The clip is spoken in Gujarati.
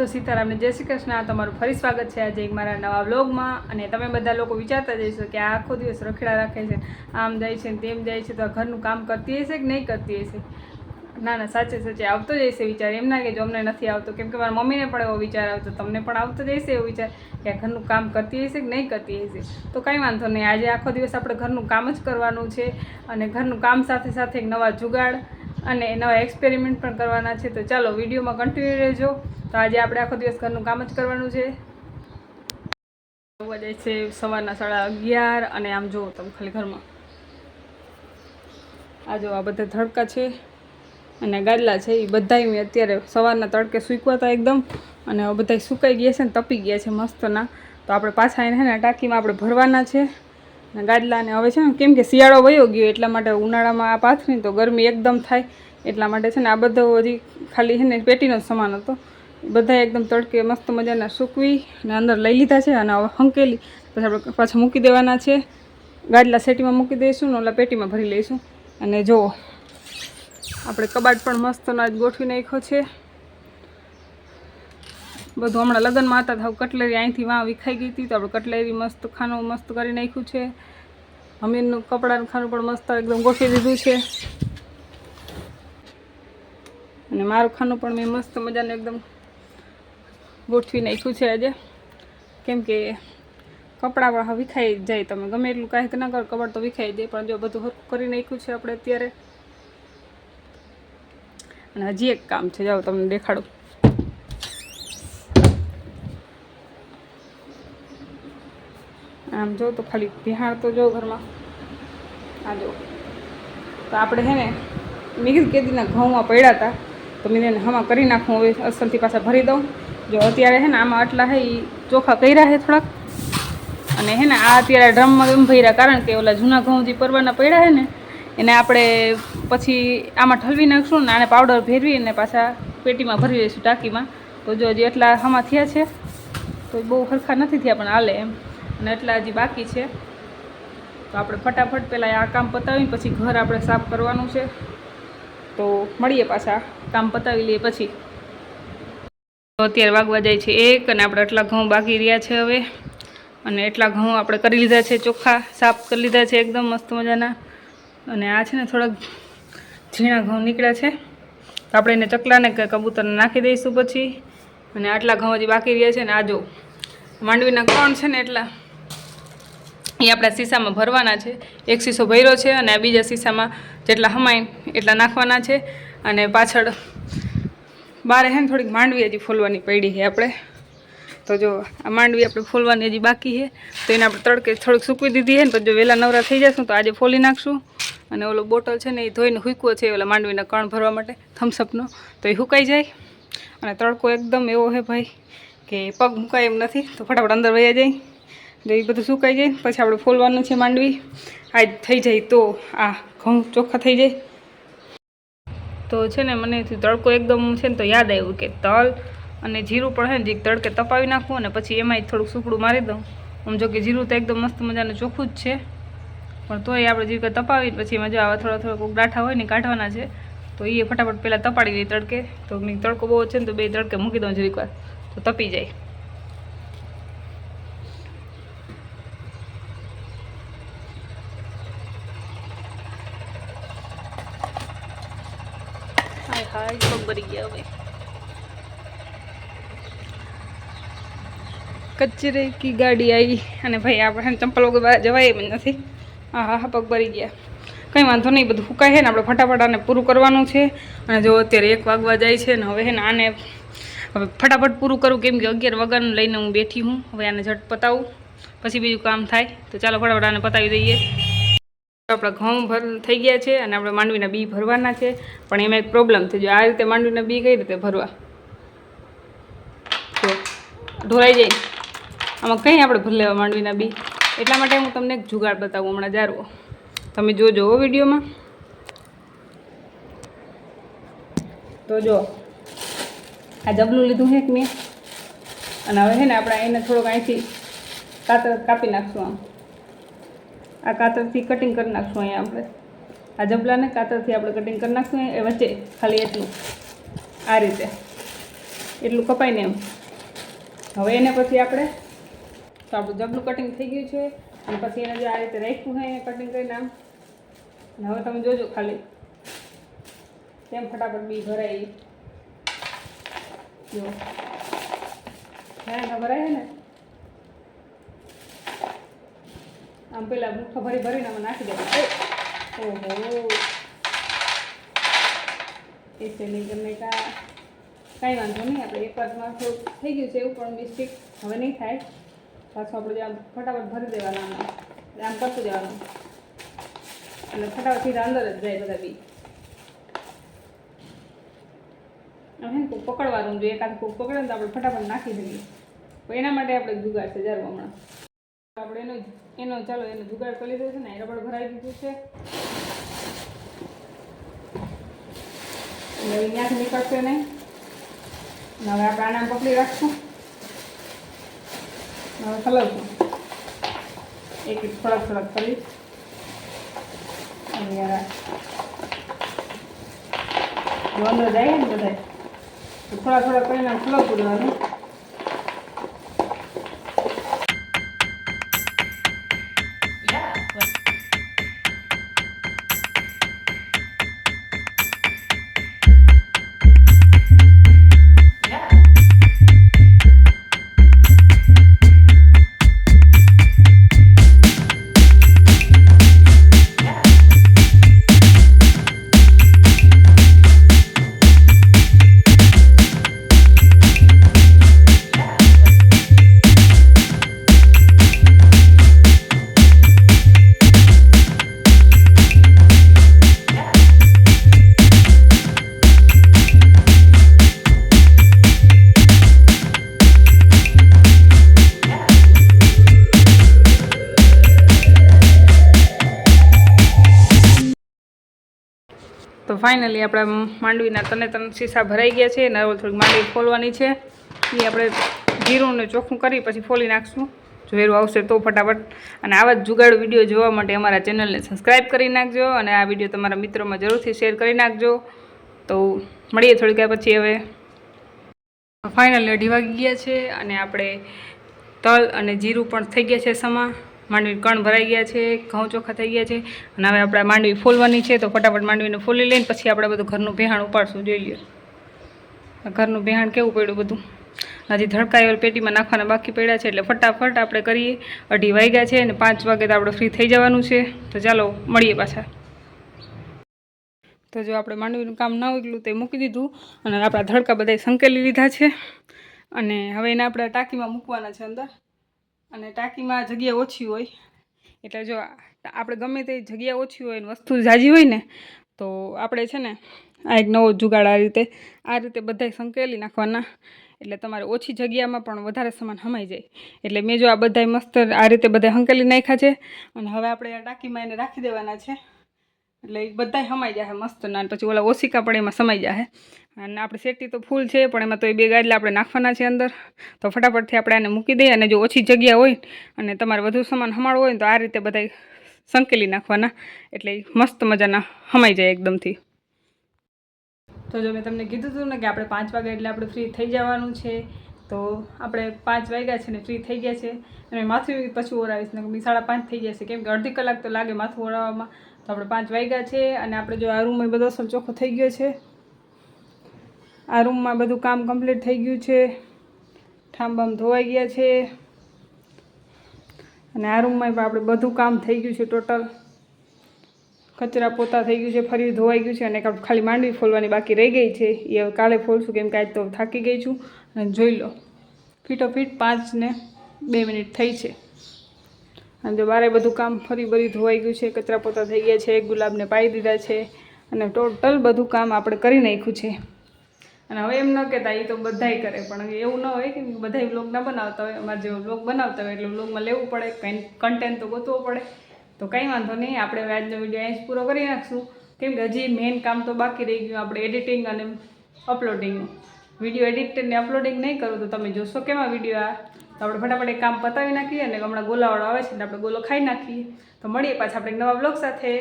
તો સીતારામને જય શ્રી કૃષ્ણ. તમારું ફરી સ્વાગત છે આજે એક મારા નવા વ્લોગમાં. અને તમે બધા લોકો વિચારતા જઈશો કે આ આખો દિવસ રખડા રાખે છે, આમ જાય છે ને તેમ જાય છે, તો આ ઘરનું કામ કરતી હશે કે નહીં કરતી હશે. ના ના, સાચે સાચે આવતો જ હશે વિચાર. એમ ના કે જો અમને નથી આવતો, કેમ કે મારા મમ્મીને પણ એવો વિચાર આવતો, તમને પણ આવતો જ હશે એવો વિચાર કે આ ઘરનું કામ કરતી હશે કે નહીં કરતી હશે. તો કંઈ વાંધો નહીં, આજે આખો દિવસ આપણે ઘરનું કામ જ કરવાનું છે. અને ઘરનું કામ સાથે સાથે એક નવા જુગાડ અને નવા એક્સપેરિમેન્ટ પણ કરવાના છે. તો ચાલો વિડીયોમાં કન્ટિન્યુ રહેજો. તો આજે આપણે આખો દિવસ ઘરનું કામ જ કરવાનું છે. જાય છે સવારના 11:30 અને આમ જુઓ તમે ખાલી ઘરમાં આ જો આ બધા ધડકા છે અને ગાદલા છે, એ બધા મેં અત્યારે સવારના તડકે સૂકવા હતા એકદમ, અને હવે બધા સુકાઈ ગયા છે ને તપી ગયા છે મસ્તના. તો આપણે પાછા એને ને ટાંકીમાં આપણે ભરવાના છે અને ગાદલાને હવે છે ને, કેમ કે શિયાળો વયો ગયો એટલા માટે ઉનાળામાં આ પાથરીને તો ગરમી એકદમ થાય એટલા માટે છે ને, આ બધો હજી ખાલી છે ને પેટીનો જ સામાન હતો, બધા એકદમ તડકે મસ્ત મજાના સૂકવી અને અંદર લઈ લીધા છે. અને હવે હંકેલી પછી આપણે પાછા મૂકી દેવાના છે, ગાદલા સેટીમાં મૂકી દઈશું ને ઓલા પેટીમાં ભરી લઈશું. અને જો આપણે કબાટ પણ મસ્તનો જ ગોઠવી નાખ્યો છે બધું. હમણાં લગ્નમાં હતા તો કટલેરી અહીંથી વાં વિખાઈ ગઈ હતી, તો આપણે કટલેરી મસ્ત ખાનું મસ્ત કરી નાખ્યું છે. હમીરનું કપડાનું ખાનું પણ મસ્ત એકદમ ગોઠવી દીધું છે. અને મારું ખાનું પણ મેં મસ્ત મજાનું એકદમ ગોઠવી નાખ્યું છે આજે, કેમ કે કપડાં પણ વિખાઈ જાય, તમે ગમે એટલું કાંઈક ના કરો કપડાં તો વિખાઈ જાય. પણ જો બધું હરખું કરી નાખ્યું છે આપણે અત્યારે. અને હજી એક કામ છે, જાઓ તમને દેખાડું. આમ જો તો ખાલી બિહાર તો જો ઘરમાં આ જો. તો આપણે છે ને મિક્સ કેદીના ઘઉંમાં પડ્યા હતા, તો મેં એને હમણાં કરી નાખું, હવે અસલથી પાછા ભરી દઉં. જો અત્યારે છે ને આમાં આટલા છે એ ચોખા કર્યા છે થોડાક, અને છે ને આ અત્યારે ડ્રમમાં એમ ભર્યા, કારણ કે ઓલા જૂના ઘઉં જે પરવાના પડ્યા છે ને એને આપણે પછી આમાં ઠલવી નાખશું ને આને પાવડર ભેરવી અને પાછા પેટીમાં ભરી દઈશું ટાંકીમાં. તો જો હજી એટલા આમાં થયા છે, તો બહુ સરખા નથી થયા પણ હાલે એમ, અને એટલા હજી બાકી છે. તો આપણે ફટાફટ પહેલાં આ કામ પતાવીને પછી ઘર આપણે સાફ કરવાનું છે. તો મળીએ પાછા કામ પતાવી લઈએ પછી. તો અત્યારે વાગવા જાય છે 1 અને આપણે એટલા ઘઉં બાકી રહ્યા છે હવે, અને એટલા ઘઉં આપણે કરી લીધા છે, ચોખ્ખા સાફ કરી લીધા છે એકદમ મસ્ત મજાના. અને આ છે ને થોડાક ઝીણા ઘઉં નીકળ્યા છે, તો આપણે એને ચકલાને કે કબૂતરને નાખી દઈશું પછી. અને આટલા ઘઉં હજી બાકી રહ્યા છે. ને આ જો માંડવીના કણ છે ને એટલા એ આપણા શીશામાં ભરવાના છે. એક શીશો ભર્યો છે અને આ બીજા શીશામાં જેટલા હમાય એટલા નાખવાના છે. અને પાછળ બારે છે ને થોડીક માંડવી હજી ફોલવાની પડી છે આપણે. તો જો આ માંડવી આપણે ફોલવાની હજી બાકી છે, તો એને આપણે તડકે થોડીક સૂકવી દીધી છે ને, પછી જો વહેલા નવરા થઈ જશું તો આજે ફોલી નાખશું. અને ઓલો બોટલ છે ને એ ધોઈને હૂકવો છે ઓલા માંડવીના કણ ભરવા માટે થમ્સઅપનો, તો એ સુકાઈ જાય. અને તડકો એકદમ એવો છે ભાઈ કે પગ મુકાય એમ નથી, તો ફટાફટ અંદર વયા જાય. જો એ બધું સુકાઈ જાય પછી આપણે ફોલવાનું છે માંડવી. આજ થઈ જાય તો આ ઘઉં ચોખ્ખા થઈ જાય. તો છે ને મને તડકો એકદમ છે ને તો યાદ આવ્યું કે તલ અને જીરું પણ છે ને જે તડકે તપાવી નાખવું, અને પછી એમાંય થોડુંક સુકડું મારી દઉં. આમ જો કે જીરું તો એકદમ મસ્ત મજાનું ચોખ્ખું જ છે, પણ તોય આપણે જીરું તપાવી પછી એમાં જો આવા થોડા થોડા ગાંઠા હોય ને કાઢવાના છે. તો એ ફટાફટ પહેલાં તપાડી દઈએ તડકે. તો મેં તડકો બહુ છે ને તો બે તડકે મૂકી દઉં જરીક વાર, તો તપી જાય. હાય હાય પગ ભરી ગયા હવે. કચરે કી ગાડી આવી, અને ભાઈ આપણે ચંપલ વગર બહાર જવાય એમ નથી. હા હા પગ ભરી ગયા. કંઈ વાંધો નહીં, બધું ફૂકાય છે ને, આપણે ફટાફટ આને પૂરું કરવાનું છે. અને જો અત્યારે 1 વાગવા જાય છે ને, હવે છે ને આને હવે ફટાફટ પૂરું કરું, કેમ કે 11 વાગ્યાનું લઈને હું બેઠી હું. હવે આને ઝટ પતાવું પછી બીજું કામ થાય. તો ચાલો ફટાફટ આને પતાવી દઈએ. આપણા ઘઉં થઈ ગયા છે અને આપણે માંડવીના બી ભરવાના છે. પણ એમાં એક પ્રોબ્લેમ છે, જો આ રીતે માંડવીના બી કઈ રીતે ભરવા, તો ઢોરાઈ જાય આમાં કંઈ આપણે ભરી લેવા માંડવીના બી. એટલા માટે હું તમને એક જુગાડ બતાવું હમણાં જારવો, તમે જોજો વિડીયોમાં. તો જો આ જબલું લીધું છે કે મેં, અને હવે છે ને આપણે એને થોડોક અહીંથી કાતર કાપી નાખશું. આ કાતરથી કટિંગ કરી નાખશું. અહીંયા આપણે આ જબલાને કાતરથી આપણે કટિંગ કરી નાખશું એ વચ્ચે, ખાલી એટલું આ રીતે. એટલું કપાય ને એમ. હવે એને પછી આપણે તો આપણું જબલું કટિંગ થઈ ગયું છે અને પછી એને જે આ રીતે રાખ્યું છે કટિંગ કરીને આમ. અને હવે તમે જોજો ખાલી કેમ ફટાફટ બી ભરાય. જો હા ભરાય છે ને આમ પેલા મુઠ્ઠો ભરીને અમે નાખી દેવા. ઓહો એ સેલિંગ કરીને કાંઈ વાંધો નહીં. આપણે એક વારમાં થોડુંક થઈ ગયું છે એવું પણ મિસ્ટેક હવે નહીં થાય. પાછું આપણે જે આમ ફટાફટ ભરી દેવાના આમ કરતું જવાનું એટલે ફટાફટ સીધા અંદર જ જાય બધા બી. આમ હે ને કોઈ પકડવાનું જોઈએ, એકાદ કોઈ પકડે ને તો આપણે ફટાફટ નાખી દઈએ. તો એના માટે આપણે જુગાડ છે જારું હમણાં આપણે એનો ચાલો એનો જુગાડ કરી લીધો છે ને. રબડ ભરાઈ દીધું છે એટલે અહીંયાથી નીકળશે નહીં. હવે આપણે આનામ પકડી રાખશું. હવે હલાવશું એક થોડાક કરી અને જો અંદર જાય ને બધા થોડા કરીને હલાવતું રહેવાનું. તો ફાઇનલી આપણા માંડવીના ત્રણ શીશા ભરાઈ ગયા છે. અને હવે થોડીક માંડવી ફોલવાની છે. એ આપણે જીરું ને ચોખ્ખું કરી પછી ફોલી નાખશું. જો એરું આવશે તો ફટાફટ. અને આવા જ જુગાડ વિડીયો જોવા માટે અમારા ચેનલને સબસ્ક્રાઈબ કરી નાખજો અને આ વિડીયો તમારા મિત્રોમાં જરૂરથી શેર કરી નાખજો. તો મળીએ થોડીક પછી. હવે ફાઇનલી 2:30 વાગી ગયા છે અને આપણે તલ અને જીરું પણ થઈ ગયા છે સમા. માંડવી કણ ભરાઈ ગયા છે, ઘઉં ચોખ્ખા થઈ ગયા છે અને હવે આપણે માંડવી ફોલવાની છે. તો ફટાફટ માંડવીને ફોલી લઈને પછી આપણે બધું ઘરનું ભેહાણ ઉપાડશું. જોઈ લો ઘરનું ભેહાણ કેવું પડ્યું બધું. હજી ધડકાયેલ પેટીમાં નાખવાના બાકી પડ્યા છે એટલે ફટાફટ આપણે કરીએ. 2:30 વાગ્યા છે અને 5 વાગે તો આપણે ફ્રી થઈ જવાનું છે. તો ચાલો મળીએ પાછા. તો જો આપણે માંડવીનું કામ ન ઉકલું તે મૂકી દીધું અને આપણા ધડકા બધા સંકેલી લીધા છે અને હવે એને આપણે ટાંકીમાં મૂકવાના છે અંદર. અને ટાંકીમાં જગ્યા ઓછી હોય એટલે જો આપણે ગમે તે જગ્યા ઓછી હોય ને વસ્તુ ઝાઝી હોય ને તો આપણે છે ને આ એક નવો જુગાડ આ રીતે બધાય સંકેલી નાખવાના એટલે તમારે ઓછી જગ્યામાં પણ વધારે સામાન હમાઈ જાય. એટલે મેં જો આ બધાય મસ્ત આ રીતે બધા સંકેલી નાખ્યા છે અને હવે આપણે આ ટાંકીમાં એને રાખી દેવાના છે એટલે એ બધાય હમાઈ જાય મસ્ત ના. પછી ઓલા ઓશિકા પણ એમાં સમાઈ જાય. અને આપણે શેટી તો ફૂલ છે પણ એમાં તો એ 2 ગાડલા આપણે નાખવાના છે અંદર. તો ફટાફટથી આપણે આને મૂકી દઈએ. અને જો ઓછી જગ્યા હોય અને તમારે વધુ સામાન હમાડવો હોય ને તો આ રીતે બધા સંકેલી નાખવાના એટલે મસ્ત મજાના હમાઈ જાય એકદમથી. તો જો મેં તમને કીધું હતું ને કે આપણે 5 વાગે એટલે આપણે ફ્રી થઈ જવાનું છે. તો આપણે 5 વાગ્યા છે ને ફ્રી થઈ ગયા છે. અને માથું પછી ઓરાવીશ ને 5:30 થઈ જશે કેમ કે અડધી કલાક તો લાગે માથું ઓરાવવામાં. તો આપણે 5 વાગ્યા છે અને આપણે જો આ રૂમમાં બધો અસલ ચોખ્ખો થઈ ગયો છે. આ રૂમમાં બધું કામ કમ્પ્લીટ થઈ ગયું છે. ઠામબામ ધોવાઈ ગયા છે અને આ રૂમમાં પણ આપણે બધું કામ થઈ ગયું છે. ટોટલ કચરા પોતા થઈ ગયું છે, ફરી ધોવાઈ ગયું છે અને ખાલી માંડવી ફોલવાની બાકી રહી ગઈ છે. એ હવે કાલે ફોલશું કેમ કે આજ તો થાકી ગઈ છું. અને જોઈ લો ફીટોફીટ 5 ને 2 મિનિટ થઈ છે અને જો બારે બધું કામ ફરી ધોવાઈ ગયું છે. કચરા પોતા થઈ ગયા છે, ગુલાબને પાઈ દીધા છે અને ટોટલ બધું કામ આપણે કરી નાખ્યું છે. અને હવે એમ ન કહેતા એ તો બધાય કરે પણ એવું ન હોય કે બધાય વ્લોગ ના બનાવતા હોય. અમારે જેવો વ્લોગ બનાવતા હોય એટલે વ્લોગમાં લેવું પડે, કંઈ કન્ટેન્ટ તો ગોતવો પડે. તો કંઈ વાંધો નહીં, આપણે આજનો વિડીયો અહીં જ પૂરો કરી નાખશું કેમ કે હજી મેઇન કામ તો બાકી રહી ગયું આપણે એડિટિંગ અને અપલોડિંગનું. વિડીયો એડિટ ને અપલોડિંગ નહીં કરું તો તમે જોશો કેમાં વિડીયો આ. તો આપણે ફટાફટ એક કામ પતાવી નાખીએ અને હમણાં ગોલાવાળો આવે છે એટલે આપણે ગોલો ખાઈ નાખીએ. તો મળીએ પાછા આપણે એક નવા વ્લોગ સાથે.